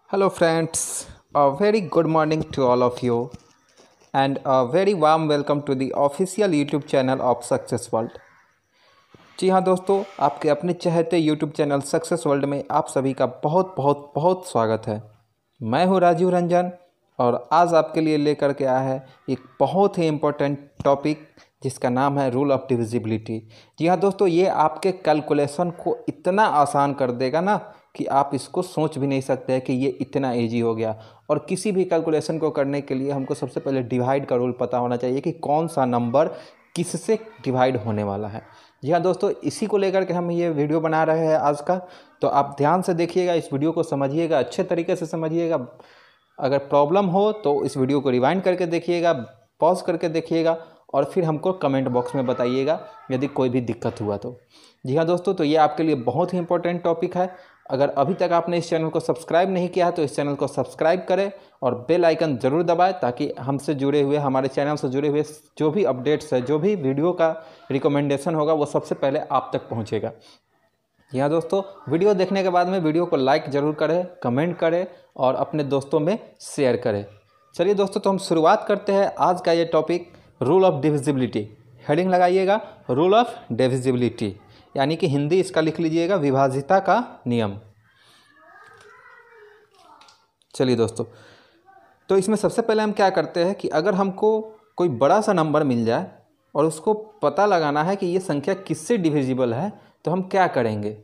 Hello, friends. A very good morning to all of you, and a very warm welcome to the official YouTube channel of Success World. जी हाँ दोस्तों, आपके अपने चहेते YouTube channel success world में आप सभी का बहुत बहुत बहुत स्वागत है। मैं हूँ राजीव रंजन और आज आपके लिए लेकर के आया है एक बहुत ही इम्पोर्टेंट टॉपिक जिसका नाम है रूल ऑफ डिविजिबिलिटी। जी हाँ दोस्तों, ये आपके कैलकुलेशन को इतना आसान कर देगा ना कि आप इसको सोच भी नहीं सकते हैं कि ये इतना ईजी हो गया। और किसी भी कैलकुलेशन को करने के लिए हमको सबसे पहले डिवाइड का रूल पता होना चाहिए कि कौन सा नंबर किससे डिवाइड होने वाला है। जी हाँ दोस्तों, इसी को लेकर के हम ये वीडियो बना रहे हैं आज का। तो आप ध्यान से देखिएगा, इस वीडियो को समझिएगा, अच्छे तरीके से समझिएगा। अगर प्रॉब्लम हो तो इस वीडियो को रिवाइंड करके देखिएगा, पॉज करके देखिएगा और फिर हमको कमेंट बॉक्स में बताइएगा यदि कोई भी दिक्कत हुआ तो। जी हाँ दोस्तों, तो ये आपके लिए बहुत ही इंपॉर्टेंट टॉपिक है। अगर अभी तक आपने इस चैनल को सब्सक्राइब नहीं किया है तो इस चैनल को सब्सक्राइब करें और बेल आइकन ज़रूर दबाएं ताकि हमसे जुड़े हुए, हमारे चैनल से जुड़े हुए जो भी अपडेट्स है, जो भी वीडियो का रिकमेंडेशन होगा वो सबसे पहले आप तक पहुंचेगा। जी हाँ दोस्तों, वीडियो देखने के बाद में वीडियो को लाइक ज़रूर करें, कमेंट करें और अपने दोस्तों में शेयर करें। चलिए दोस्तों, तो हम शुरुआत करते हैं आज का ये topic, rule of divisibility. Heading लगाइएगा, रूल ऑफ डिविजिबिलिटी, यानी कि हिंदी इसका लिख लीजिएगा, विभाज्यता का नियम। चलिए दोस्तों, तो इसमें सबसे पहले हम क्या करते हैं कि अगर हमको कोई बड़ा सा नंबर मिल जाए और उसको पता लगाना है कि ये संख्या किससे डिविजिबल है, तो हम क्या करेंगे।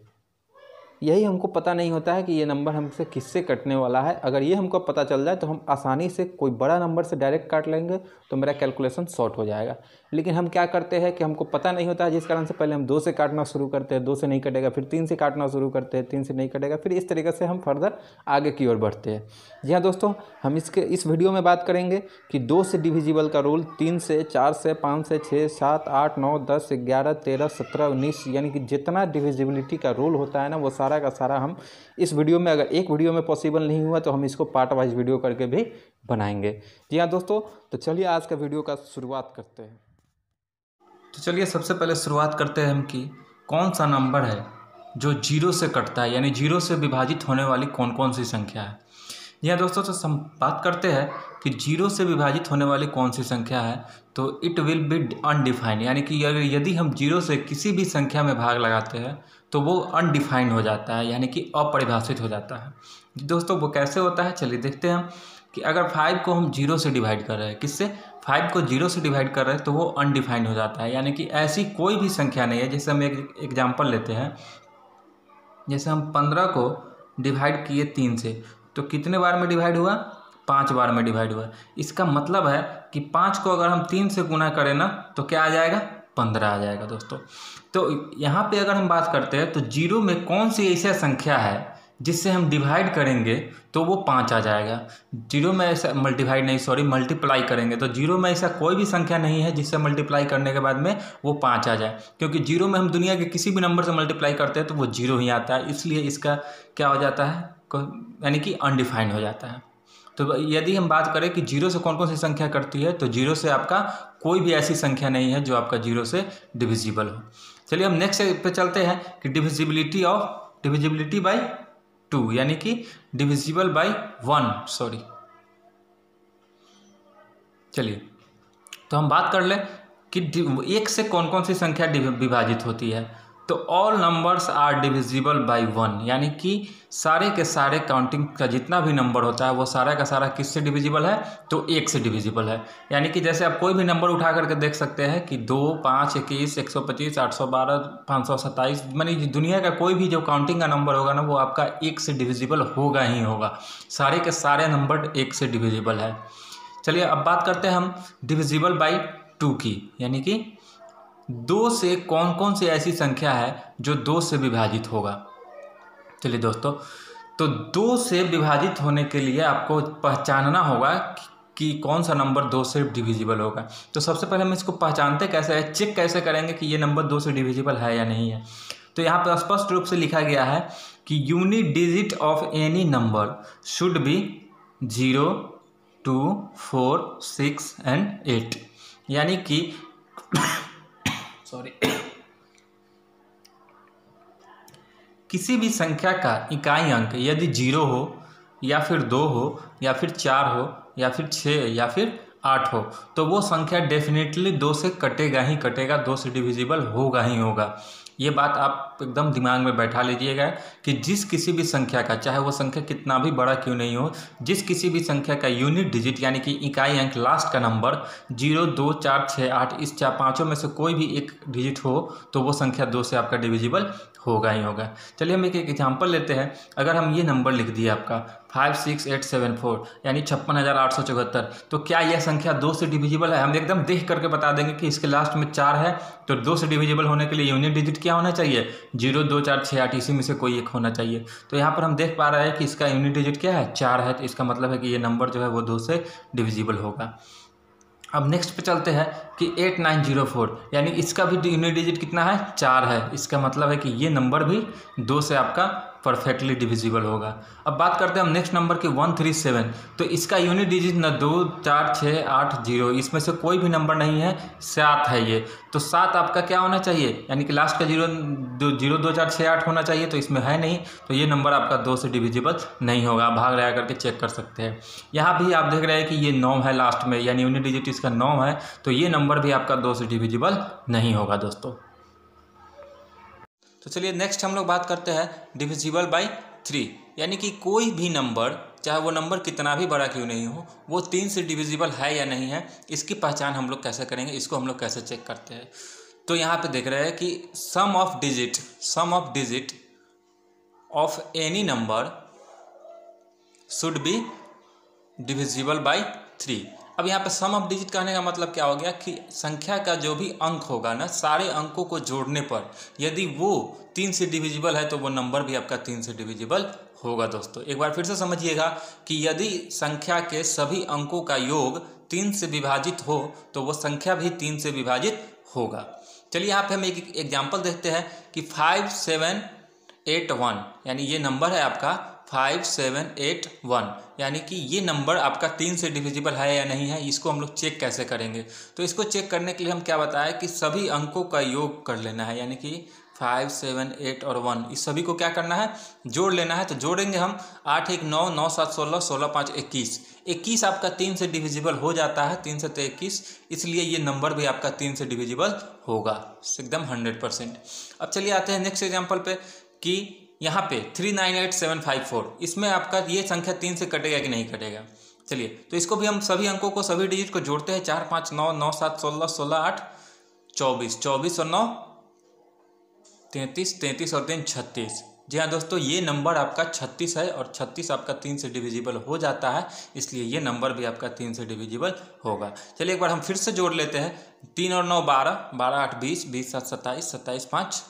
यही हमको पता नहीं होता है कि ये नंबर हमसे किससे कटने वाला है। अगर ये हमको पता चल जाए तो हम आसानी से कोई बड़ा नंबर से डायरेक्ट काट लेंगे, तो मेरा कैलकुलेशन शॉर्ट हो जाएगा। लेकिन हम क्या करते हैं कि हमको पता नहीं होता है, जिस कारण से पहले हम 2 से काटना शुरू करते हैं, 2 से नहीं कटेगा, फिर 3 से काटना शुरू करते हैं, 3 से नहीं कटेगा, फिर इस तरीके से हम फर्दर आगे की ओर बढ़ते हैं। जी हाँ दोस्तों, हम इस वीडियो में बात करेंगे कि 2 से डिविजिबल का रूल, 3 से, 4 से, 5 से, 6, 7, 8, 9, 10, 11, 13, 17, 19, यानी कि जितना डिविजिबिलिटी का रूल होता है ना, वो सारा का सारा हम इस वीडियो में, अगर एक वीडियो में पॉसिबल नहीं हुआ तो हम इसको पार्ट वाइज वीडियो करके भी बनाएंगे। जी हाँ दोस्तों, तो चलिए आज का वीडियो का शुरुआत करते हैं। तो चलिए सबसे पहले शुरुआत करते हैं हम कि कौन सा नंबर है जो जीरो से कटता है, यानी जीरो से विभाजित होने वाली कौन कौन सी संख्या है। यह दोस्तों, तो हम बात करते हैं कि जीरो से विभाजित होने वाली कौन सी संख्या है, तो इट विल बी अनडिफाइंड, यानी कि यदि हम जीरो से किसी भी संख्या में भाग लगाते हैं तो वो अनडिफाइंड हो जाता है, यानी कि अपरिभाषित हो जाता है। दोस्तों वो कैसे होता है, चलिए देखते हैं हम कि अगर 5 को हम जीरो से डिवाइड कर रहे हैं, किससे, 5 को जीरो से डिवाइड कर रहे हैं, तो वो अनडिफाइंड हो जाता है, यानी कि ऐसी कोई भी संख्या नहीं है। जैसे हम एक एग्जाम्पल लेते हैं, जैसे हम 15 को डिवाइड किए 3 से, तो कितने बार में डिवाइड हुआ, 5 बार में डिवाइड हुआ। इसका मतलब है कि 5 को अगर हम 3 से गुना करें ना, तो क्या आ जाएगा, 15 आ जाएगा दोस्तों। तो यहाँ पे अगर हम बात करते हैं तो जीरो में कौन सी ऐसी संख्या है जिससे हम डिवाइड करेंगे तो वो 5 आ जाएगा। जीरो में ऐसा मल्टीप्लाई करेंगे तो जीरो में ऐसा कोई भी संख्या नहीं है जिससे मल्टीप्लाई करने के बाद में वो 5 आ जाए, क्योंकि जीरो में हम दुनिया के किसी भी नंबर से मल्टीप्लाई करते हैं तो वो जीरो ही आता है। इसलिए इसका क्या हो जाता है, यानी कि अनडिफाइंड हो जाता है। तो यदि हम बात करें कि जीरो से कौन कौन सी संख्या करती है, तो जीरो से आपका कोई भी ऐसी संख्या नहीं है जो आपका जीरो से डिविजिबल हो। चलिए हम नेक्स्ट पे चलते हैं कि डिविजिबिलिटी बाय 2, यानी कि डिविजिबल बाय 1, चलिए तो हम बात कर लें कि 1 से कौन कौन सी संख्या विभाजित होती है। तो all numbers are divisible by 1, यानी कि सारे के सारे काउंटिंग का जितना भी नंबर होता है वो सारा का सारा किससे डिविजिबल है, तो 1 से डिविजिबल है। यानी कि जैसे आप कोई भी नंबर उठा करके देख सकते हैं कि 2, 5, 21, 125, 812, 527, मानी दुनिया का कोई भी जो काउंटिंग का नंबर होगा ना, वो आपका 1 से डिविजिबल होगा ही होगा। सारे के सारे नंबर 1 से डिविजिबल है। चलिए अब बात करते हैं हम डिविजिबल बाई 2 की, यानी कि 2 से कौन कौन सी ऐसी संख्या है जो 2 से विभाजित होगा। चलिए दोस्तों, तो 2 से विभाजित होने के लिए आपको पहचानना होगा कि कौन सा नंबर 2 से डिविजिबल होगा। तो सबसे पहले हम इसको पहचानते कैसे है, चेक कैसे करेंगे कि ये नंबर 2 से डिविजिबल है या नहीं है। तो यहाँ पर स्पष्ट रूप से लिखा गया है कि unit digit of any number should be 0, 2, 4, 6 and 8, यानी कि किसी भी संख्या का इकाई अंक यदि 0 हो या फिर 2 हो या फिर 4 हो या फिर 6 या फिर 8 हो, तो वो संख्या डेफिनेटली 2 से कटेगा ही कटेगा, 2 से डिविजिबल होगा ही होगा। ये बात आप एकदम दिमाग में बैठा लीजिएगा कि जिस किसी भी संख्या का, चाहे वो संख्या कितना भी बड़ा क्यों नहीं हो, जिस किसी भी संख्या का यूनिट डिजिट यानी कि इकाई अंक लास्ट का नंबर 0, 2, 4, 6, 8 इस पाँचों में से कोई भी एक डिजिट हो तो वो संख्या 2 से आपका डिविजिबल होगा ही होगा। चलिए हम एक एग्जांपल लेते हैं। अगर हम ये नंबर लिख दिए आपका 56874 यानी 56,874, तो क्या यह संख्या 2 से डिविजिबल है? हम एकदम देख करके बता देंगे कि इसके लास्ट में 4 है, तो 2 से डिविजिबल होने के लिए यूनिट डिजिट क्या होना चाहिए? 0, 2, 4, 6, 8 इसी में से कोई एक होना चाहिए। तो यहाँ पर हम देख पा रहे हैं कि इसका यूनिट डिजिट क्या है? 4 है, तो इसका मतलब है कि ये नंबर जो है वो 2 से डिविजिबल होगा। अब नेक्स्ट पे चलते हैं कि 8904 यानी इसका भी यूनिट डिजिट कितना है? 4 है। इसका मतलब है कि ये नंबर भी 2 से आपका परफेक्टली डिविजिबल होगा। अब बात करते हैं हम नेक्स्ट नंबर की 137, तो इसका यूनिट डिजिट न 2, 4, 6, 8, 0 इसमें से कोई भी नंबर नहीं है, 7 है ये। तो 7 आपका क्या होना चाहिए? यानी कि लास्ट का 0, 2, 4, 6, 8 होना चाहिए, तो इसमें है नहीं, तो ये नंबर आपका 2 से डिविजिबल नहीं होगा। आप भाग रहा करके चेक कर सकते हैं। यहाँ भी आप देख रहे हैं कि ये 9 है लास्ट में, यानी यूनिट डिजिट इसका 9 है, तो ये नंबर भी आपका 2 से डिविजिबल नहीं होगा दोस्तों। तो चलिए नेक्स्ट हम लोग बात करते हैं डिविजिबल बाय 3, यानी कि कोई भी नंबर, चाहे वो नंबर कितना भी बड़ा क्यों नहीं हो, वो 3 से डिविजिबल है या नहीं है, इसकी पहचान हम लोग कैसे करेंगे, इसको हम लोग कैसे चेक करते हैं। तो यहाँ पे देख रहे हैं कि sum of digit of any number should be divisible by 3। अब यहाँ पे सम ऑफ डिजिट कहने का मतलब क्या हो गया कि संख्या का जो भी अंक होगा ना, सारे अंकों को जोड़ने पर यदि वो 3 से डिविजिबल है तो वो नंबर भी आपका 3 से डिविजिबल होगा दोस्तों। एक बार फिर से समझिएगा कि यदि संख्या के सभी अंकों का योग 3 से विभाजित हो तो वो संख्या भी 3 से विभाजित होगा। चलिए यहाँ पे हम एक एग्जाम्पल देखते हैं कि 5781 यानी ये नंबर है आपका 5781, यानी कि ये नंबर आपका 3 से डिविजिबल है या नहीं है, इसको हम लोग चेक कैसे करेंगे। तो इसको चेक करने के लिए हम क्या बताएं कि सभी अंकों का योग कर लेना है, यानी कि 5, 7, 8 और 1 इस सभी को क्या करना है? जोड़ लेना है। तो जोड़ेंगे हम 8, 1, 9, 9, 7, 16, 16, 5, 21। 21 आपका 3 से डिविजिबल हो जाता है, 3 से 21, इसलिए ये नंबर भी आपका 3 से डिविजिबल होगा एकदम 100%। अब चलिए आते हैं नेक्स्ट एग्जाम्पल पे कि यहाँ पे 398754, इसमें आपका ये संख्या 3 से कटेगा कि नहीं कटेगा। चलिए तो इसको भी हम सभी अंकों को, सभी डिजिट को जोड़ते हैं। 4, 5, 9, 9, 7, 16, 16, 8, 24, 24 और 9 33, 33 और 3 36। जी हाँ दोस्तों, ये नंबर आपका 36 है और 36 आपका 3 से डिविजिबल हो जाता है, इसलिए ये नंबर भी आपका 3 से डिविजिबल होगा। चलिए एक बार हम फिर से जोड़ लेते हैं। 3 और 9 12, 12, 8 20, 20, 7 27, 27, 5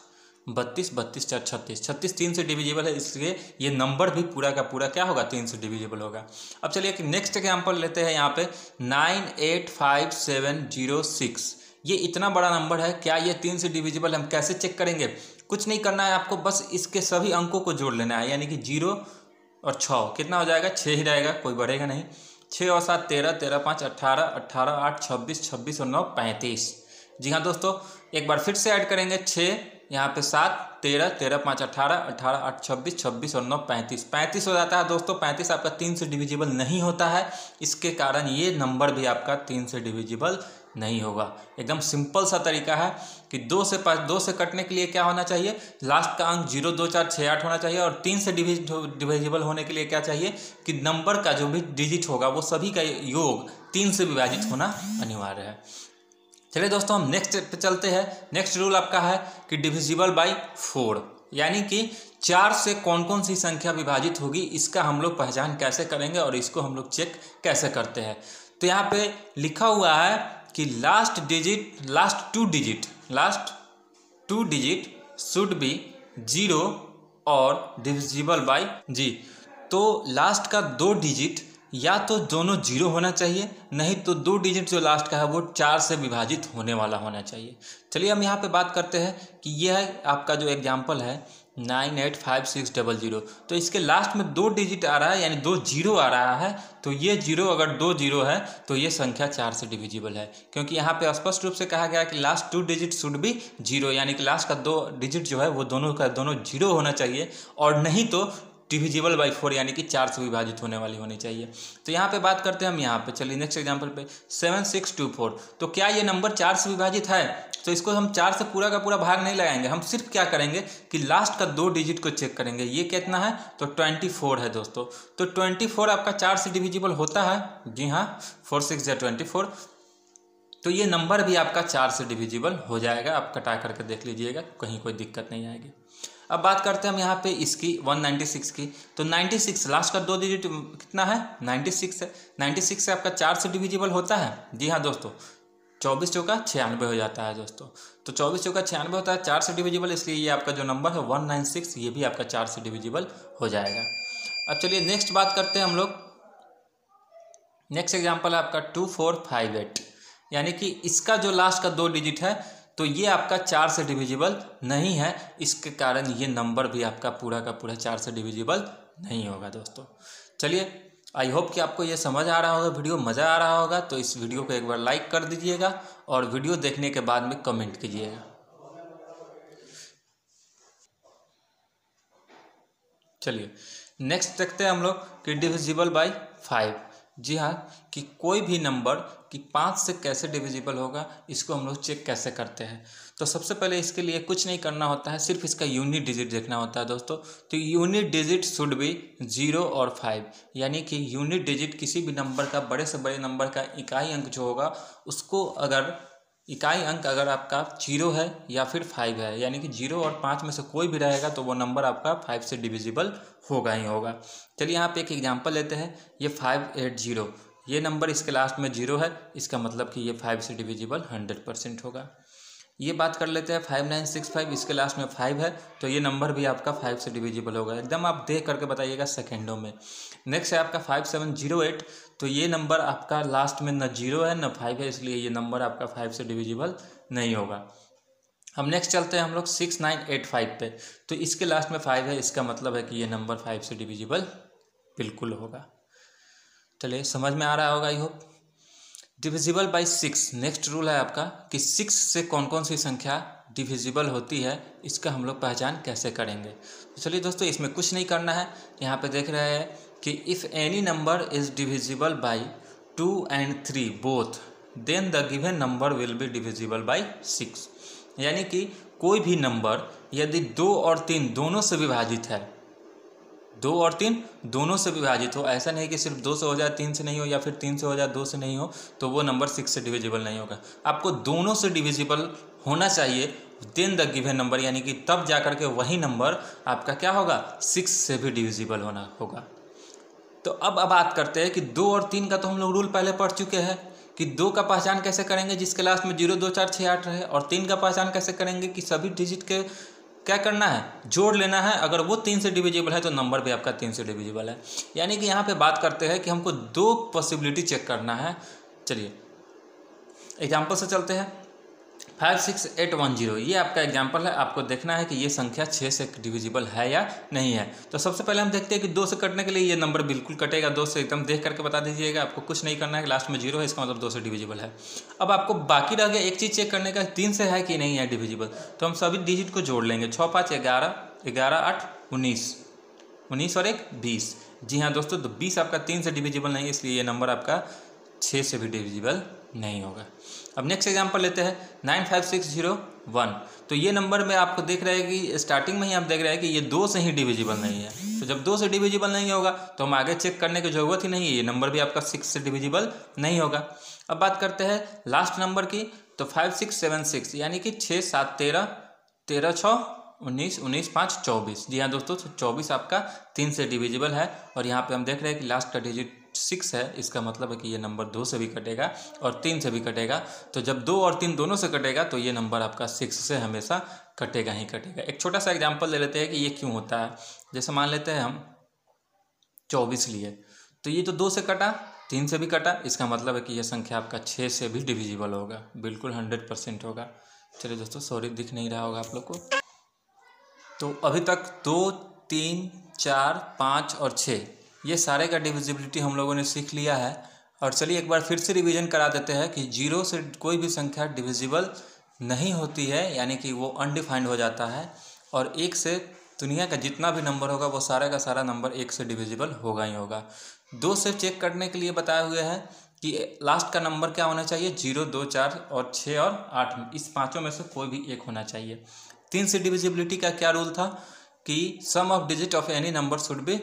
32, 32, 4 36, 36 3 से डिविजिबल है, इसलिए ये नंबर भी पूरा का पूरा क्या होगा? 3 से डिविजिबल होगा। अब चलिए एक नेक्स्ट एग्जाम्पल लेते हैं। यहाँ पे 9857006, ये इतना बड़ा नंबर है, क्या ये 3 से डिविजिबल? हम कैसे चेक करेंगे? कुछ नहीं करना है आपको, बस इसके सभी अंकों को जोड़ लेना है, यानी कि 0 और 6 कितना हो जाएगा? 6 ही रहेगा, कोई बढ़ेगा नहीं। 6 और 7 13, 13, 5 18, 18, 8 26, 26 और 9 35। जी हाँ दोस्तों, एक बार फिर से ऐड करेंगे। 6 यहाँ पे 7 13, 13, 5 18, 18, 8 26, 26 और 9 35, 35 हो जाता है दोस्तों। 35 आपका 3 से डिविजिबल नहीं होता है, इसके कारण ये नंबर भी आपका 3 से डिविजिबल नहीं होगा। एकदम सिंपल सा तरीका है कि 2 से कटने के लिए क्या होना चाहिए? लास्ट का अंक 0, 2, 4, 6, 8 होना चाहिए, और 3 से डिविजिबल होने के लिए क्या चाहिए कि नंबर का जो भी डिजिट होगा वो सभी का योग 3 से विभाजित होना अनिवार्य है। चलिए दोस्तों हम नेक्स्ट पे चलते हैं। नेक्स्ट रूल आपका है कि डिविजिबल बाय 4, यानी कि 4 से कौन कौन सी संख्या विभाजित होगी, इसका हम लोग पहचान कैसे करेंगे और इसको हम लोग चेक कैसे करते हैं। तो यहाँ पे लिखा हुआ है कि last two digit should be 0 और डिविजिबल बाय जी। तो लास्ट का 2 डिजिट या तो दोनों 0 होना चाहिए, नहीं तो 2 डिजिट जो लास्ट का है वो 4 से विभाजित होने वाला होना चाहिए। चलिए हम यहाँ पे बात करते हैं कि यह है आपका जो एग्जाम्पल है 985600, तो इसके लास्ट में 2 डिजिट आ रहा है, यानी 2 0 आ रहा है। तो ये 0 अगर 2 0 है तो ये संख्या 4 से डिविजिबल है, क्योंकि यहाँ पे स्पष्ट रूप से कहा गया कि लास्ट 2 डिजिट शुड बी 0, यानी कि लास्ट का 2 डिजिट जो है वो दोनों का दोनों 0 होना चाहिए, और नहीं तो डिविजिबल बाई 4 यानी कि 4 से विभाजित होने वाली होनी चाहिए। तो यहाँ पे बात करते हैं हम यहाँ पे, चलिए नेक्स्ट एग्जांपल पे 7624। तो क्या ये नंबर 4 से विभाजित है? तो इसको हम 4 से पूरा का पूरा भाग नहीं लगाएंगे, हम सिर्फ क्या करेंगे कि लास्ट का 2 डिजिट को चेक करेंगे। ये कितना है? तो 24 है दोस्तों। तो 24 आपका 4 से डिविजिबल होता है, जी हाँ, 4 6 या 24। तो ये नंबर भी आपका 4 से डिविजिबल हो जाएगा। आप कटा करके देख लीजिएगा, कहीं कोई दिक्कत नहीं आएगी। अब बात करते हैं हम यहाँ पे इसकी 196 की। तो 96 लास्ट का 2 डिजिट कितना है? 96 है। 96 से आपका 4 से डिविजिबल होता है, जी हाँ दोस्तों, 24 चौका 96 हो जाता है दोस्तों। तो 24 चौका 96 होता है, 4 से डिविजिबल, इसलिए ये आपका जो नंबर है 196 ये भी आपका 4 से डिविजिबल हो जाएगा। अब चलिए नेक्स्ट बात करते हैं हम लोग। नेक्स्ट एग्जाम्पल है आपका 2458, यानी कि इसका जो लास्ट का 2 डिजिट है तो ये आपका 4 से डिविजिबल नहीं है, इसके कारण ये नंबर भी आपका पूरा का पूरा 4 से डिविजिबल नहीं होगा दोस्तों। चलिए, आई होप कि आपको ये समझ आ रहा होगा, वीडियो मज़ा आ रहा होगा। तो इस वीडियो को एक बार लाइक कर दीजिएगा और वीडियो देखने के बाद में कमेंट कीजिएगा। चलिए नेक्स्ट देखते हैं हम लोग कि डिविजिबल बाय 5। जी हाँ, कि कोई भी नंबर कि 5 से कैसे डिविजिबल होगा, इसको हम लोग चेक कैसे करते हैं। तो सबसे पहले इसके लिए कुछ नहीं करना होता है, सिर्फ इसका यूनिट डिजिट देखना होता है दोस्तों। तो यूनिट डिजिट शुड बी 0 और 5, यानी कि यूनिट डिजिट किसी भी नंबर का, बड़े से बड़े नंबर का इकाई अंक जो होगा उसको, अगर इकाई अंक अगर आपका 0 है या फिर 5 है, यानी कि 0 और 5 में से कोई भी रहेगा तो वो नंबर आपका 5 से डिविजिबल होगा ही होगा। चलिए यहाँ पे एक एग्जांपल लेते हैं। ये 580, ये नंबर इसके लास्ट में 0 है, इसका मतलब कि ये 5 से डिविजिबल 100% होगा। ये बात कर लेते हैं 5965, इसके लास्ट में 5 है, तो ये नंबर भी आपका 5 से डिविजिबल होगा। एकदम आप देख करके बताइएगा सेकेंडों में। नेक्स्ट है आपका 5708, तो ये नंबर आपका लास्ट में न 0 है न 5 है, इसलिए ये नंबर आपका 5 से डिविजिबल नहीं होगा। हम नेक्स्ट चलते हैं हम लोग 6985 पे। तो इसके लास्ट में 5 है, इसका मतलब है कि ये नंबर 5 से डिविजिबल बिल्कुल होगा। चलिए समझ में आ रहा होगा I hope. Divisible by 6, next rule है आपका कि 6 से कौन कौन सी संख्या डिविजिबल होती है, इसका हम लोग पहचान कैसे करेंगे। तो चलिए दोस्तों, इसमें कुछ नहीं करना है। यहाँ पे देख रहे हैं कि if any number is divisible by 2 and 3 both, then the given number will be divisible by 6। यानी कि कोई भी नंबर यदि 2 और 3 दोनों से विभाजित है, 2 और 3 दोनों से विभाजित हो, ऐसा नहीं कि सिर्फ 2 से हो जाए 3 से नहीं हो, या फिर 3 से हो जाए 2 से नहीं हो, तो वो नंबर 6 से डिविजिबल नहीं होगा। आपको दोनों से डिविजिबल होना चाहिए, देन द गिवन नंबर, यानी कि तब जाकर के वही नंबर आपका क्या होगा, 6 से भी डिविजिबल होना होगा। तो अब बात करते हैं कि 2 और 3 का तो हम लोग रूल पहले पढ़ चुके हैं कि 2 का पहचान कैसे करेंगे जिसके लास्ट में 0 2 4 6 8 रहे, और 3 का पहचान कैसे करेंगे कि सभी डिजिट के क्या करना है, जोड़ लेना है। अगर वो 3 से डिविजिबल है तो नंबर भी आपका 3 से डिविजिबल है। यानी कि यहाँ पे बात करते हैं कि हमको 2 पॉसिबिलिटी चेक करना है। चलिए एग्जाम्पल से चलते हैं। 56810, ये आपका एग्जाम्पल है। आपको देखना है कि ये संख्या 6 से डिविजिबल है या नहीं है। तो सबसे पहले हम देखते हैं कि 2 से कटने के लिए ये नंबर बिल्कुल कटेगा। 2 से एकदम देख करके बता दीजिएगा, आपको कुछ नहीं करना है। लास्ट में 0 है, इसका मतलब 2 से डिविजिबल है। अब आपको बाकी रह गया एक चीज़ चेक करने का, 3 से है कि नहीं है डिविजिबल। तो हम सभी डिजिट को जोड़ लेंगे। 6 5 11, 11 8 19, 19 और 1 20। जी हाँ दोस्तों, तो 20 आपका 3 से डिविजिबल नहीं है, इसलिए ये नंबर आपका 6 से भी डिविजिबल नहीं होगा। अब नेक्स्ट एग्जांपल लेते हैं 95601। तो ये नंबर में आपको देख रहे हैं कि स्टार्टिंग में ही आप देख रहे हैं कि ये 2 से ही डिविजिबल नहीं है। तो जब 2 से डिविजिबल नहीं होगा तो हम आगे चेक करने की ज़रूरत ही नहीं है, ये नंबर भी आपका 6 से डिविजिबल नहीं होगा। अब बात करते हैं लास्ट नंबर की। तो 5676, यानी कि 6 7 13, 13 6 19, 19 5 24। जी हाँ दोस्तों, तो 24 आपका 3 से डिविजिबल है। और यहाँ पे हम देख रहे हैं कि लास्ट का डिजिट 6 है, इसका मतलब है कि ये नंबर 2 से भी कटेगा और 3 से भी कटेगा। तो जब 2 और 3 दोनों से कटेगा तो ये नंबर आपका 6 से हमेशा कटेगा ही कटेगा। एक छोटा सा एग्जांपल ले लेते हैं कि ये क्यों होता है। जैसे मान लेते हैं हम 24 लिए, तो ये तो 2 से कटा, 3 से भी कटा, इसका मतलब है कि यह संख्या आपका 6 से भी डिविजिबल होगा, बिल्कुल 100% होगा। चलिए दोस्तों, सॉरी दिख नहीं रहा होगा आप लोग को। तो अभी तक 2 3 4 5 और 6 ये सारे का डिविजिबिलिटी हम लोगों ने सीख लिया है। और चलिए एक बार फिर से रिवीजन करा देते हैं कि 0 से कोई भी संख्या डिविजिबल नहीं होती है, यानी कि वो अनडिफाइंड हो जाता है। और 1 से दुनिया का जितना भी नंबर होगा वो सारा का सारा नंबर 1 से डिविजिबल होगा ही होगा। 2 से चेक करने के लिए बताए हुए हैं कि लास्ट का नंबर क्या होना चाहिए, 0, 2, 4 और 6 और 8, इस पाँचों में से कोई भी एक होना चाहिए। 3 से डिविजिबिलिटी का क्या रूल था कि sum of digit of any number should be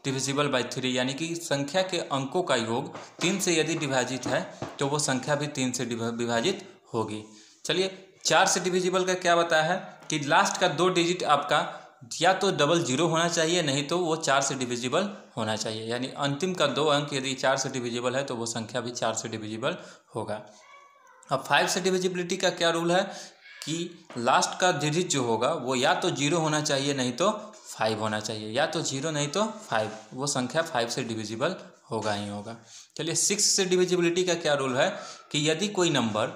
divisible by 3, यानी कि संख्या के अंकों का योग 3 से यदि विभाजित है तो वो संख्या भी 3 से विभाजित होगी। चलिए 4 से डिविजिबल का क्या बताया है कि लास्ट का 2 डिजिट आपका या तो 00 होना चाहिए, नहीं तो वो 4 से डिविजिबल होना चाहिए, यानी अंतिम का 2 अंक यदि 4 से डिविजिबल है तो वो संख्या भी 4 से डिविजिबल होगा। अब 5 से डिविजिबिलिटी का क्या रूल है कि लास्ट का डिजिट जो होगा वो या तो 0 होना चाहिए नहीं तो 5 होना चाहिए, या तो 0 नहीं तो 5, वो संख्या 5 से डिविजिबल होगा ही होगा। चलिए 6 से डिविजिबिलिटी का क्या रूल है कि यदि कोई नंबर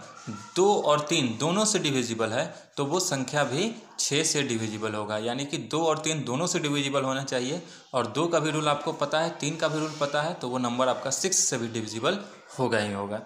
2 और 3 दोनों से डिविजिबल है तो वो संख्या भी 6 से डिविजिबल होगा, यानी कि 2 और 3 दोनों से डिविजिबल होना चाहिए, और 2 का भी रूल आपको पता है, 3 का भी रूल पता है, तो वो नंबर आपका 6 से भी डिविजिबल होगा ही होगा।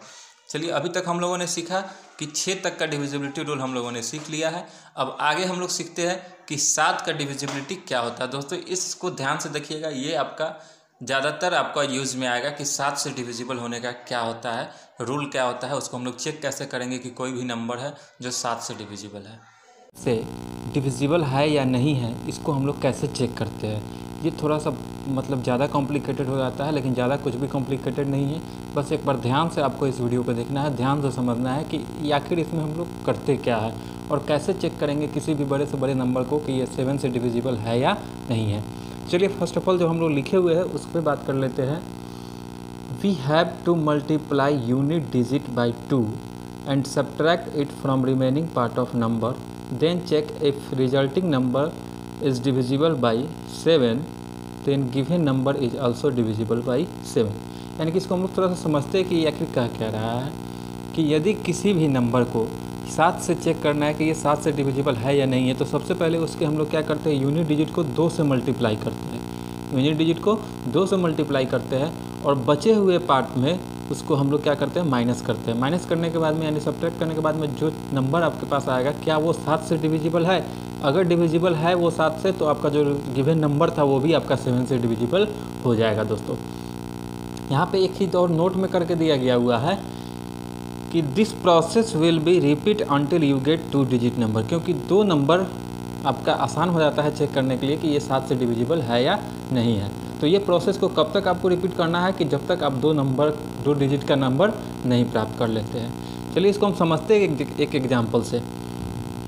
चलिए अभी तक हम लोगों ने सीखा कि 6 तक का डिविजिबिलिटी रूल हम लोगों ने सीख लिया है। अब आगे हम लोग सीखते हैं कि 7 का डिविजिबिलिटी क्या होता है। दोस्तों इसको ध्यान से देखिएगा, ये आपका ज़्यादातर आपका यूज़ में आएगा कि 7 से डिविजिबल होने का क्या होता है, रूल क्या होता है, उसको हम लोग चेक कैसे करेंगे कि कोई भी नंबर है जो 7 से डिविजिबल है। से डिविजिबल है या नहीं है, इसको हम लोग कैसे चेक करते हैं। ये थोड़ा सा मतलब ज़्यादा कॉम्प्लिकेटेड हो जाता है, लेकिन ज़्यादा कुछ भी कॉम्प्लिकेटेड नहीं है। बस एक बार ध्यान से आपको इस वीडियो को देखना है, ध्यान से समझना है कि आखिर इसमें हम लोग करते क्या है और कैसे चेक करेंगे किसी भी बड़े से बड़े नंबर को कि ये 7 से डिविजिबल है या नहीं है। चलिए फर्स्ट ऑफ ऑल जो हम लोग लिखे हुए हैं उस पर बात कर लेते हैं। We have to multiply unit digit by 2 and subtract it from remaining part of number, then check if resulting number is divisible by 7, then given number is also divisible by 7। यानी कि इसको हम लोग थोड़ा सा समझते हैं कि आखिर कह रहा है कि यदि किसी भी नंबर को 7 से चेक करना है कि ये 7 से डिविजिबल है या नहीं है, तो सबसे पहले उसके हम लोग क्या करते हैं, यूनिट डिजिट को 2 से मल्टीप्लाई करते हैं। यूनिट डिजिट को 2 से मल्टीप्लाई करते हैं और बचे हुए पार्ट में उसको हम लोग क्या करते हैं, माइनस करते हैं। माइनस करने के बाद में यानी सब्ट्रैक्ट करने के बाद में जो नंबर आपके पास आएगा क्या वो 7 से डिविजिबल है। अगर डिविजिबल है वो 7 से, तो आपका जो गिवन नंबर था वो भी आपका 7 से डिविजिबल हो जाएगा। दोस्तों यहाँ पे एक चीज़ और नोट में करके दिया गया हुआ है कि this process will be repeat until you get 2 digit number, क्योंकि 2 नंबर आपका आसान हो जाता है चेक करने के लिए कि ये 7 से डिविजिबल है या नहीं है। तो ये प्रोसेस को कब तक आपको रिपीट करना है कि जब तक आप 2 डिजिट का नंबर नहीं प्राप्त कर लेते हैं। चलिए इसको हम समझते हैं एक एग्जांपल से।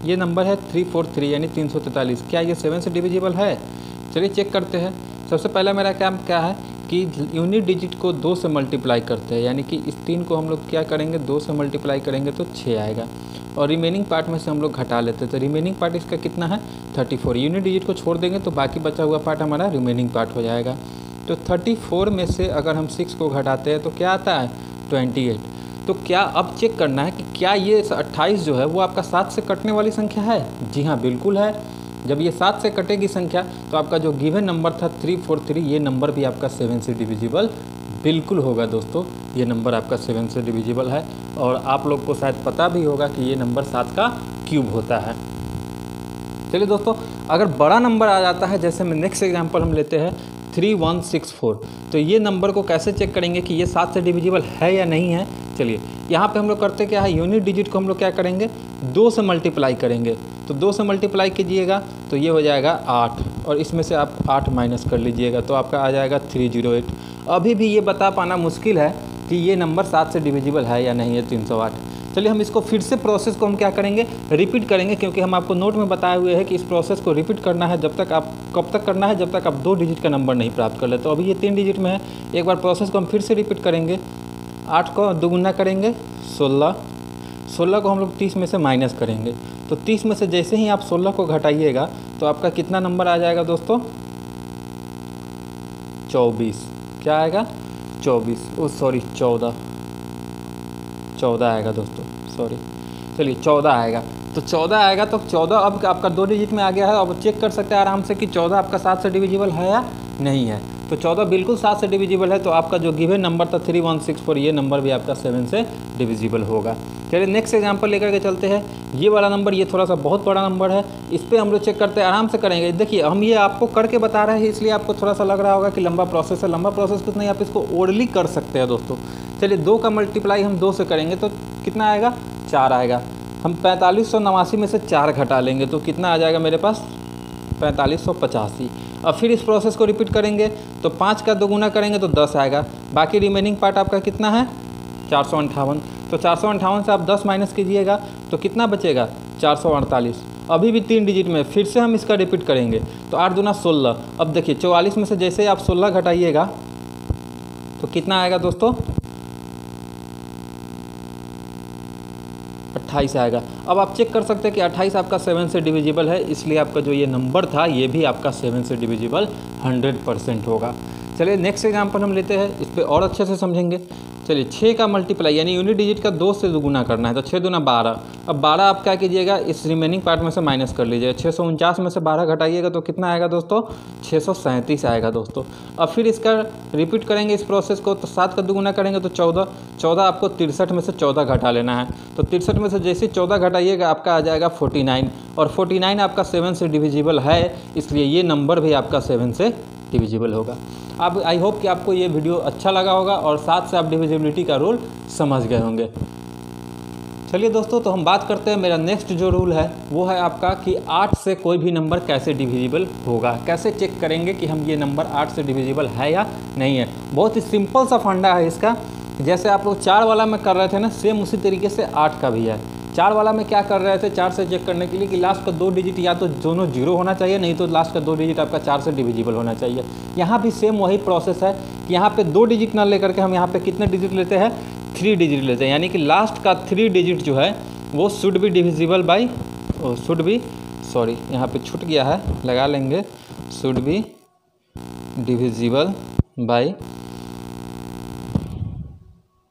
ये नंबर है 343 यानी 343, क्या ये 7 से डिविजिबल है? चलिए चेक करते हैं। सबसे पहला मेरा काम क्या है कि यूनिट डिजिट को 2 से मल्टीप्लाई करते हैं, यानी कि इस 3 को हम लोग क्या करेंगे, 2 से मल्टीप्लाई करेंगे तो 6 आएगा, और रिमेनिंग पार्ट में से हम लोग घटा लेते हैं। तो रिमेनिंग पार्ट इसका कितना है, 34। यूनिट डिजिट को छोड़ देंगे तो बाकी बचा हुआ पार्ट हमारा रिमेनिंग पार्ट हो जाएगा। तो 34 में से अगर हम 6 को घटाते हैं तो क्या आता है, 28। तो क्या अब चेक करना है कि क्या ये 28 जो है वो आपका 7 से कटने वाली संख्या है। जी हाँ, बिल्कुल है। जब ये 7 से कटेगी संख्या तो आपका जो गिवन नंबर था 343, ये नंबर भी आपका 7 से डिविजिबल बिल्कुल होगा। दोस्तों ये नंबर आपका 7 से डिविजिबल है, और आप लोग को शायद पता भी होगा कि ये नंबर 7 का क्यूब होता है। चलिए दोस्तों, अगर बड़ा नंबर आ जाता है, जैसे में नेक्स्ट एग्जांपल हम लेते हैं 3164, तो ये नंबर को कैसे चेक करेंगे कि ये 7 से डिविजिबल है या नहीं है। चलिए यहाँ पे हम लोग करते क्या है, यूनिट डिजिट को हम लोग क्या करेंगे, 2 से मल्टीप्लाई करेंगे। तो 2 से मल्टीप्लाई कीजिएगा तो ये हो जाएगा 8, और इसमें से आप 8 माइनस कर लीजिएगा तो आपका आ जाएगा 308। अभी भी ये बता पाना मुश्किल है कि ये नंबर 7 से डिविजिबल है या नहीं है, 308। चलिए हम इसको फिर से प्रोसेस को हम क्या करेंगे, रिपीट करेंगे, क्योंकि हम आपको नोट में बताए हुए हैं कि इस प्रोसेस को रिपीट करना है कब तक करना है, जब तक आप 2 डिजिट का नंबर नहीं प्राप्त कर ले। तो अभी ये 3 डिजिट में है। एक बार प्रोसेस को हम फिर से रिपीट करेंगे। 8 को 2 गुना करेंगे 16 को हम लोग 30 में से माइनस करेंगे। तो 30 में से जैसे ही आप 16 को घटाइएगा तो आपका कितना नंबर आ जाएगा दोस्तों, 24। क्या आएगा, 14 आएगा दोस्तों, सॉरी। चलिए 14 आएगा। तो 14 आएगा तो 14 अब आपका 2 डिजिट में आ गया है। अब चेक कर सकते हैं आराम से कि 14 आपका 7 से डिविजिबल है या नहीं है। तो 14 बिल्कुल 7 से डिविजिबल है। तो आपका जो गिवन नंबर था 3164, ये नंबर भी आपका 7 से डिविजिबल होगा। चलिए नेक्स्ट एग्जांपल लेकर के चलते हैं। ये वाला नंबर, ये थोड़ा सा बहुत बड़ा नंबर है, इस पर हम लोग चेक करते हैं, आराम से करेंगे। देखिए हम ये आपको करके बता रहे हैं, इसलिए आपको थोड़ा सा लग रहा होगा कि लंबा प्रोसेस है। लंबा प्रोसेस कुछ नहीं, आप इसको ओरली कर सकते हैं दोस्तों। चलिए 2 का मल्टीप्लाई हम 2 से करेंगे तो कितना आएगा, 4 आएगा। हम 4589 में से 4 घटा लेंगे तो कितना आ जाएगा मेरे पास, 4585। अब फिर इस प्रोसेस को रिपीट करेंगे तो 5 का 2 गुना करेंगे तो 10 आएगा। बाकी रिमेनिंग पार्ट आपका कितना है, 458। तो 458 से आप 10 माइनस कीजिएगा तो कितना बचेगा, 448। अभी भी 3 डिजिट में, फिर से हम इसका रिपीट करेंगे तो 8 दूना 16। अब देखिए 44 में से जैसे आप 16 घटाइएगा तो कितना आएगा दोस्तों, 28 आएगा। अब आप चेक कर सकते हैं कि 28 आपका 7 से डिविजिबल है, इसलिए आपका जो ये नंबर था ये भी आपका 7 से डिविजिबल 100% होगा। चलिए नेक्स्ट एग्जांपल हम लेते हैं, इस पर और अच्छे से समझेंगे। चलिए 6 का मल्टीप्लाई यानी यूनिट डिजिट का 2 से गुना करना है तो 6 दूना 12। अब 12 आप क्या कीजिएगा, इस रिमेनिंग पार्ट में से माइनस कर लीजिएगा। 649 में से 12 घटाइएगा तो कितना आएगा दोस्तों, 637 आएगा दोस्तों। अब फिर इसका रिपीट करेंगे इस प्रोसेस को तो 7 का 2 गुना करेंगे तो 14। 14 आपको 63 में से 14 घटा लेना है तो 63 में से जैसे 14 घटाइएगा आपका आ जाएगा 49। और 49 आपका 7 से डिविजिबल है, इसलिए ये नंबर भी आपका 7 से डिविजिबल होगा। अब आई होप कि आपको ये वीडियो अच्छा लगा होगा और साथ से आप डिविजिबिलिटी का रूल समझ गए होंगे। चलिए दोस्तों, तो हम बात करते हैं, मेरा नेक्स्ट जो रूल है वो है आपका कि 8 से कोई भी नंबर कैसे डिविजिबल होगा। कैसे चेक करेंगे कि हम ये नंबर 8 से डिविजिबल है या नहीं है। बहुत ही सिंपल सा फंडा है इसका। जैसे आप लोग 4 वाला में कर रहे थे ना, सेम उसी तरीके से 8 का भी है। 4 वाला में क्या कर रहे थे, 4 से चेक करने के लिए कि लास्ट का 2 डिजिट या तो दोनों 0 होना चाहिए, नहीं तो लास्ट का 2 डिजिट आपका 4 से डिविजिबल होना चाहिए। यहाँ भी सेम वही प्रोसेस है कि यहाँ पे 2 डिजिट ना लेकर के हम यहाँ पे कितने डिजिट लेते हैं, 3 डिजिट लेते हैं। यानी कि लास्ट का 3 डिजिट जो है वो should be divisible by, should be, sorry यहाँ पे छूट गया है, लगा लेंगे, should be divisible by,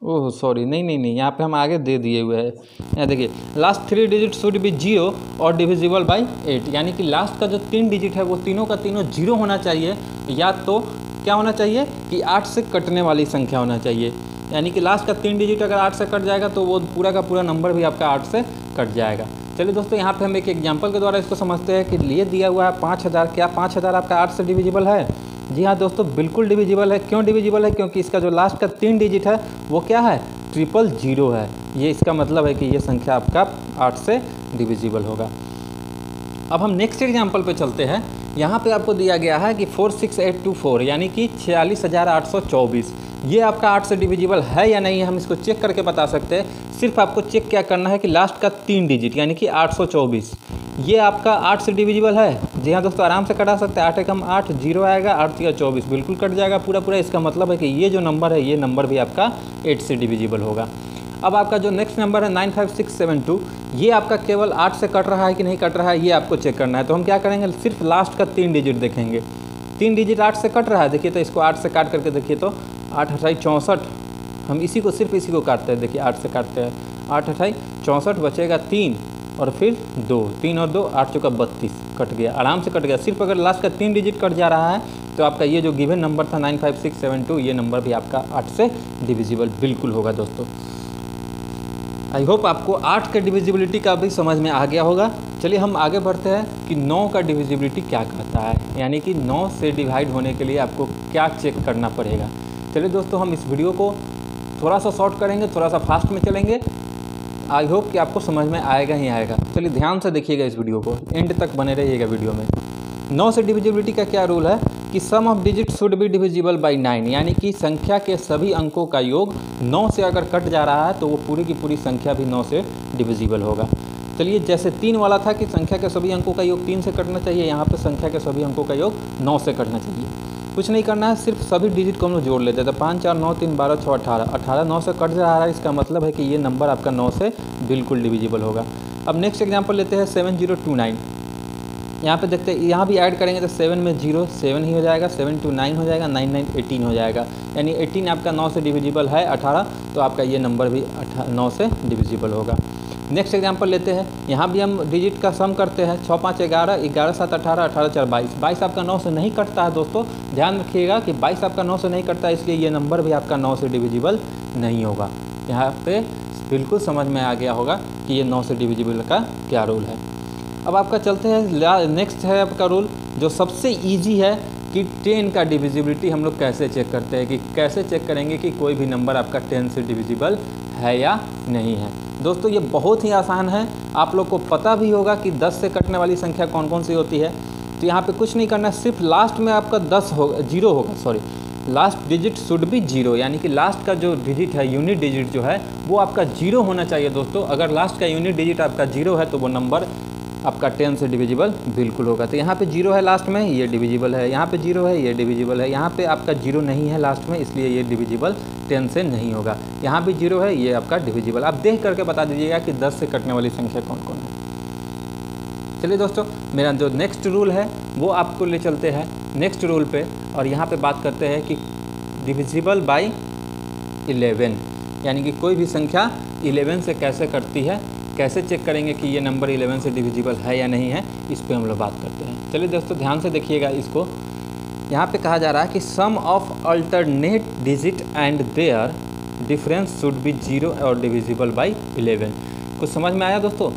oh sorry, नहीं, यहाँ पे हम आगे दे दिए हुए हैं। यहाँ देखिए लास्ट 3 डिजिट शुड बी 0 और डिविजिबल बाई 8। यानी कि लास्ट का जो 3 डिजिट है वो तीनों का तीनों 0 होना चाहिए, या तो क्या होना चाहिए कि 8 से कटने वाली संख्या होना चाहिए। यानी कि लास्ट का 3 डिजिट अगर 8 से कट जाएगा तो वो पूरा का पूरा नंबर भी आपका 8 से कट जाएगा। चलिए दोस्तों, यहाँ पे हम एक एग्जांपल के द्वारा इसको समझते हैं कि लिए दिया हुआ है 5000। क्या 5000 आपका 8 से डिविजिबल है? जी हाँ दोस्तों, बिल्कुल डिविजिबल है। क्यों डिविजिबल है? क्योंकि इसका जो लास्ट का 3 डिजिट है वो क्या है, 000 है। ये इसका मतलब है कि ये संख्या आपका 8 से डिविजिबल होगा। अब हम नेक्स्ट एग्जांपल पे चलते हैं। यहाँ पे आपको दिया गया है कि 46824 यानी कि 46824, ये आपका 8 से डिविजिबल है या नहीं है, हम इसको चेक करके बता सकते हैं। सिर्फ आपको चेक क्या करना है कि लास्ट का 3 डिजिट यानी कि 824 ये आपका 8 से डिविजिबल है। जी हाँ दोस्तों, आराम से कटा सकते हैं। 8 एकम 8, 0 आएगा, 8 तिया 24, बिल्कुल कट जाएगा पूरा। इसका मतलब है कि ये जो नंबर है ये नंबर भी आपका 8 से डिविजिबल होगा। अब आपका जो नेक्स्ट नंबर है 95672, ये आपका केवल 8 से कट रहा है कि नहीं कट रहा है, ये आपको चेक करना है। तो हम क्या करेंगे, सिर्फ लास्ट का 3 डिजिट देखेंगे। 3 डिजिट 8 से कट रहा है, देखिए तो इसको 8 से काट करके देखिए तो 8 8 64, हम इसी को सिर्फ इसी को काटते हैं। देखिए 8 से काटते हैं, 8 8 64, बचेगा 3 और फिर 2, 3 और 2 8 चौका 32, कट गया, आराम से कट गया। सिर्फ अगर लास्ट का 3 डिजिट कट जा रहा है तो आपका ये जो गिवन नंबर था 95672, ये नंबर भी आपका 8 से डिविजिबल बिल्कुल होगा दोस्तों। आई होप आपको 8 के डिविजिबिलिटी का भी समझ में आ गया होगा। चलिए हम आगे बढ़ते हैं कि 9 का डिविजिबिलिटी क्या कहता है, यानी कि 9 से डिवाइड होने के लिए आपको क्या चेक करना पड़ेगा। चलिए दोस्तों, हम इस वीडियो को थोड़ा सा शॉर्ट करेंगे, थोड़ा सा फास्ट में चलेंगे। आई होप कि आपको समझ में आएगा ही आएगा। चलिए ध्यान से देखिएगा इस वीडियो को, एंड तक बने रहिएगा वीडियो में। 9 से डिविजिबिलिटी का क्या रूल है कि sum of digit should be divisible by 9, यानी कि संख्या के सभी अंकों का योग 9 से अगर कट जा रहा है तो वो पूरी की पूरी संख्या भी 9 से डिविजिबल होगा। चलिए जैसे 3 वाला था कि संख्या के सभी अंकों का योग 3 से कटना चाहिए, यहाँ पे संख्या के सभी अंकों का योग 9 से कटना चाहिए। कुछ नहीं करना है, सिर्फ सभी डिजिट को हम लोग जोड़ लेते हैं। तो 5 4 9 3 12 6 18, 18 9 से कट जा रहा है, इसका मतलब है कि ये नंबर आपका 9 से बिल्कुल डिविजिबल होगा। अब नेक्स्ट एग्जाम्पल लेते हैं 7029। यहाँ पे देखते हैं, यहाँ भी ऐड करेंगे तो 7 में 0 7 ही हो जाएगा, 7 2 9 हो जाएगा, 9 9 18 हो जाएगा। यानी 18 आपका 9 से डिविजिबल है, 18 तो आपका ये नंबर भी 9 से डिविजिबल होगा। नेक्स्ट एग्जांपल लेते हैं, यहाँ भी हम डिजिट का सम करते हैं। 6 5 11, 11 7 18, 18 4 22, 22 आपका 9 से नहीं कटता है दोस्तों, ध्यान रखिएगा कि 22 आपका 9 से नहीं कटता है, इसलिए ये नंबर भी आपका 9 से डिविजिबल नहीं होगा। यहाँ पे बिल्कुल समझ में आ गया होगा कि ये 9 से डिविजिबल का क्या रूल है। अब आपका चलते हैं, नेक्स्ट है आपका रूल जो सबसे ईजी है कि 10 का डिविजिबिलिटी हम लोग कैसे चेक करते हैं, कि कैसे चेक करेंगे कि कोई भी नंबर आपका 10 से डिविजिबल है या नहीं है। दोस्तों ये बहुत ही आसान है, आप लोग को पता भी होगा कि 10 से कटने वाली संख्या कौन कौन सी होती है। तो यहाँ पे कुछ नहीं करना, सिर्फ लास्ट में आपका 10 होगा, 0 होगा, sorry last digit should be 0, यानी कि लास्ट का जो डिजिट है, यूनिट डिजिट जो है वो आपका 0 होना चाहिए दोस्तों। अगर लास्ट का यूनिट डिजिट आपका 0 है तो वो नंबर आपका 10 से डिविजिबल बिल्कुल होगा। तो यहाँ पे 0 है लास्ट में, ये डिविजिबल है, यहाँ पे 0 है, ये डिविजिबल है, यहाँ पे आपका 0 नहीं है लास्ट में, इसलिए ये डिविजिबल 10 से नहीं होगा। यहाँ भी 0 है, ये आपका डिविजिबल। आप देख करके बता दीजिएगा कि 10 से कटने वाली संख्या कौन कौन है। चलिए दोस्तों, मेरा जो नेक्स्ट रूल है वो आपको ले चलते हैं नेक्स्ट रूल पे, और यहाँ पे बात करते हैं कि डिविजिबल बाय 11, यानी कि कोई भी संख्या 11 से कैसे कटती है, कैसे चेक करेंगे कि ये नंबर 11 से डिविजिबल है या नहीं है, इस पे हम लोग बात करते हैं। चलिए दोस्तों ध्यान से देखिएगा इसको। यहाँ पे कहा जा रहा है कि sum of alternate digit and their difference should be 0 और डिविजिबल बाय 11। कुछ समझ में आया दोस्तों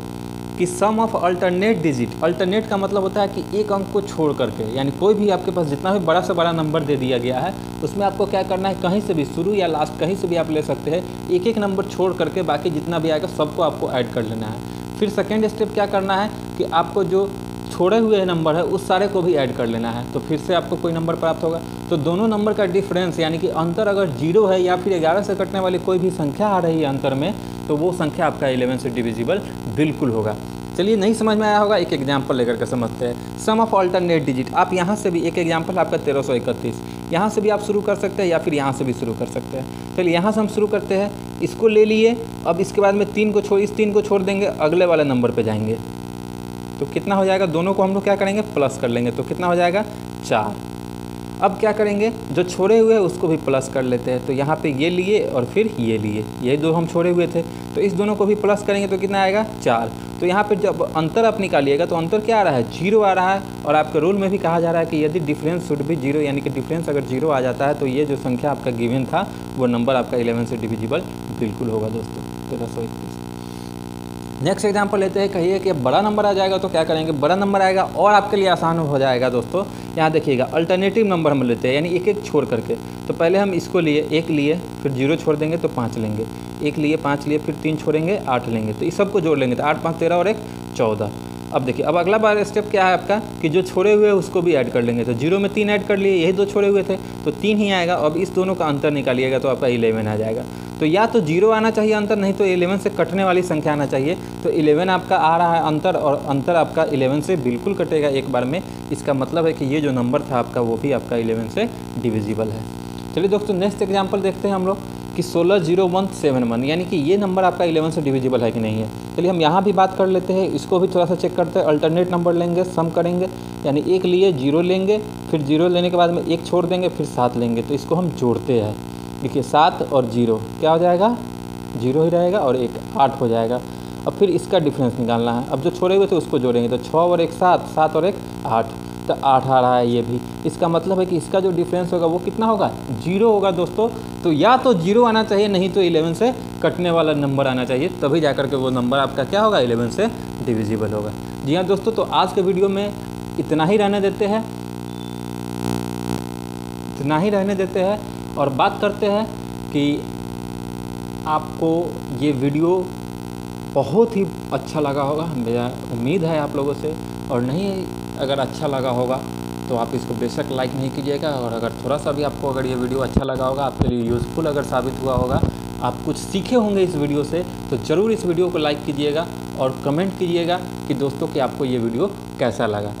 कि sum of alternate digit, alternate का मतलब होता है कि एक अंक को छोड़ करके, यानी कोई भी आपके पास जितना भी बड़ा से बड़ा नंबर दे दिया गया है उसमें आपको क्या करना है, कहीं से भी शुरू या लास्ट कहीं से भी आप ले सकते हैं, एक एक नंबर छोड़ करके बाकी जितना भी आएगा सबको आपको ऐड कर लेना है। फिर सेकेंड स्टेप क्या करना है कि आपको जो छोड़े हुए नंबर है उस सारे को भी ऐड कर लेना है, तो फिर से आपको कोई नंबर प्राप्त होगा। तो दोनों नंबर का डिफरेंस यानी कि अंतर अगर 0 है या फिर 11 से कटने वाली कोई भी संख्या आ रही है अंतर में, तो वो संख्या आपका 11 से डिविजिबल बिल्कुल होगा। चलिए नहीं समझ में आया होगा, एक एग्जाम्पल लेकर के समझते हैं। सम ऑफ अल्टरनेट डिजिट, आप यहाँ से भी एक एग्जाम्पल आपका 1331, यहाँ से भी आप शुरू कर सकते हैं या फिर यहाँ से भी शुरू कर सकते हैं। चलिए यहाँ से हम शुरू करते हैं, इसको ले लिए। अब इसके बाद में 3 को छोड़, इस 3 को छोड़ देंगे, अगले वाले नंबर पे जाएंगे तो कितना हो जाएगा, दोनों को हम लोग क्या करेंगे, प्लस कर लेंगे, तो कितना हो जाएगा 4। अब क्या करेंगे, जो छोड़े हुए हैं उसको भी प्लस कर लेते हैं, तो यहाँ पे ये लिए और फिर ये लिए, ये दो हम छोड़े हुए थे, तो इस दोनों को भी प्लस करेंगे तो कितना आएगा 4। तो यहाँ पे जब अंतर आप निकालिएगा तो अंतर क्या आ रहा है, 0 आ रहा है। और आपके रूल में भी कहा जा रहा है कि यदि डिफरेंस शुड भी 0, यानी कि डिफरेंस अगर 0 आ जाता है तो ये जो संख्या आपका गिवन था वो नंबर आपका 11 से डिविजिबल बिल्कुल होगा दोस्तों। 1331। नेक्स्ट एग्जांपल लेते हैं, कहिए कि बड़ा नंबर आ जाएगा तो क्या करेंगे, बड़ा नंबर आएगा और आपके लिए आसान हो जाएगा दोस्तों। यहाँ देखिएगा अल्टरनेटिव नंबर हम लेते हैं, यानी एक एक छोड़ करके। तो पहले हम इसको लिए, 1 लिए, फिर 0 छोड़ देंगे तो 5 लेंगे, 1 लिए, 5 लिए, फिर 3 छोड़ेंगे, 8 लेंगे, तो इस सबको जोड़ लेंगे तो 8 5 13 और 1 14। अब देखिए, अब अगला बार स्टेप क्या है आपका कि जो छोड़े हुए उसको भी ऐड कर लेंगे, तो 0 में 3 ऐड कर लिए, यही 2 छोड़े हुए थे तो 3 ही आएगा। अब इस दोनों का अंतर निकालिएगा तो आपका 11 आ जाएगा। तो या तो 0 आना चाहिए अंतर, नहीं तो 11 से कटने वाली संख्या आना चाहिए। तो 11 आपका आ रहा है अंतर, और अंतर आपका 11 से बिल्कुल कटेगा एक बार में। इसका मतलब है कि ये जो नंबर था आपका वो भी आपका 11 से डिविजिबल है। चलिए दोस्तों नेक्स्ट एग्जांपल देखते हैं हम लोग कि 160171, यानी कि ये नंबर आपका 11 से डिविजिबल है कि नहीं है। चलिए हम यहाँ भी बात कर लेते हैं, इसको भी थोड़ा सा चेक करते हैं। अल्टरनेट नंबर लेंगे, सम करेंगे, यानी 1 लिए, 0 लेंगे, फिर 0 लेने के बाद में 1 छोड़ देंगे, फिर 7 लेंगे, तो इसको हम जोड़ते हैं। देखिए 7 और 0 क्या हो जाएगा, 0 ही रहेगा, और 1 8 हो जाएगा। अब फिर इसका डिफरेंस निकालना है, अब जो छोड़े हुए थे उसको जोड़ेंगे, तो 6 और 1 7, 7 और 1 8, तो 8 आ रहा है ये भी। इसका मतलब है कि इसका जो डिफरेंस होगा वो कितना होगा, 0 होगा दोस्तों। तो या तो 0 आना चाहिए, नहीं तो 11 से कटने वाला नंबर आना चाहिए, तभी जाकर के वो नंबर आपका क्या होगा, 11 से डिविजिबल होगा। जी हाँ दोस्तों, तो आज के वीडियो में इतना ही रहने देते हैं, और बात करते हैं कि आपको ये वीडियो बहुत ही अच्छा लगा होगा, मेरा उम्मीद है आप लोगों से। और नहीं अगर अच्छा लगा होगा तो आप इसको बेशक लाइक नहीं कीजिएगा, और अगर थोड़ा सा भी आपको अगर ये वीडियो अच्छा लगा होगा, आपके लिए यूज़फुल अगर साबित हुआ होगा, आप कुछ सीखे होंगे इस वीडियो से, तो ज़रूर इस वीडियो को लाइक कीजिएगा और कमेंट कीजिएगा कि दोस्तों कि आपको ये वीडियो कैसा लगा।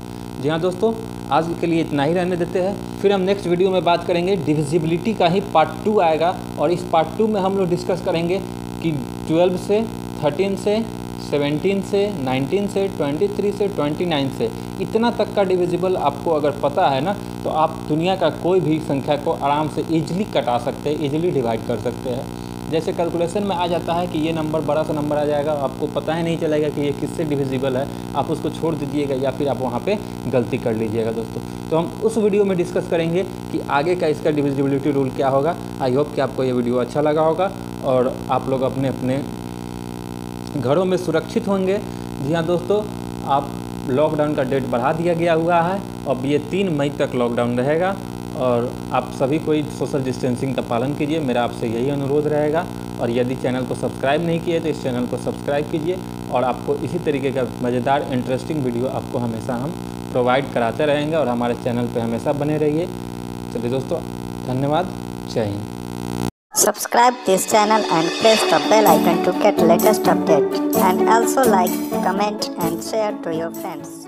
जी हाँ दोस्तों, आज के लिए इतना ही रहने देते हैं, फिर हम नेक्स्ट वीडियो में बात करेंगे डिविजिबिलिटी का ही पार्ट 2 आएगा, और इस पार्ट 2 में हम लोग डिस्कस करेंगे कि 12 से, 13 से, 17 से, 19 से, 23 से, 29 से, इतना तक का डिविजिबल आपको अगर पता है ना, तो आप दुनिया का कोई भी संख्या को आराम से ईजिली कटा सकते हैं, ईजिली डिवाइड कर सकते हैं। जैसे कैलकुलेशन में आ जाता है कि ये नंबर बड़ा सा नंबर आ जाएगा, आपको पता ही नहीं चलेगा कि ये किससे डिविजिबल है, आप उसको छोड़ दीजिएगा या फिर आप वहाँ पे गलती कर लीजिएगा दोस्तों। तो हम उस वीडियो में डिस्कस करेंगे कि आगे का इसका डिविजिबिलिटी रूल क्या होगा। आई होप कि आपको ये वीडियो अच्छा लगा होगा, और आप लोग अपने अपने घरों में सुरक्षित होंगे। जी हाँ दोस्तों, आप लॉकडाउन का डेट बढ़ा दिया गया हुआ है। अब ये 3 मई तक लॉकडाउन रहेगा और आप सभी कोई सोशल डिस्टेंसिंग का पालन कीजिए, मेरा आपसे यही अनुरोध रहेगा। और यदि चैनल को सब्सक्राइब नहीं किए तो इस चैनल को सब्सक्राइब कीजिए और आपको इसी तरीके का मज़ेदार इंटरेस्टिंग वीडियो आपको हमेशा हम प्रोवाइड कराते रहेंगे और हमारे चैनल पे हमेशा बने रहिए। चलिए दोस्तों, धन्यवाद, जय Hind. Subscribe this channel and press the bell icon to get latest update, and also like, comment and share to your friends.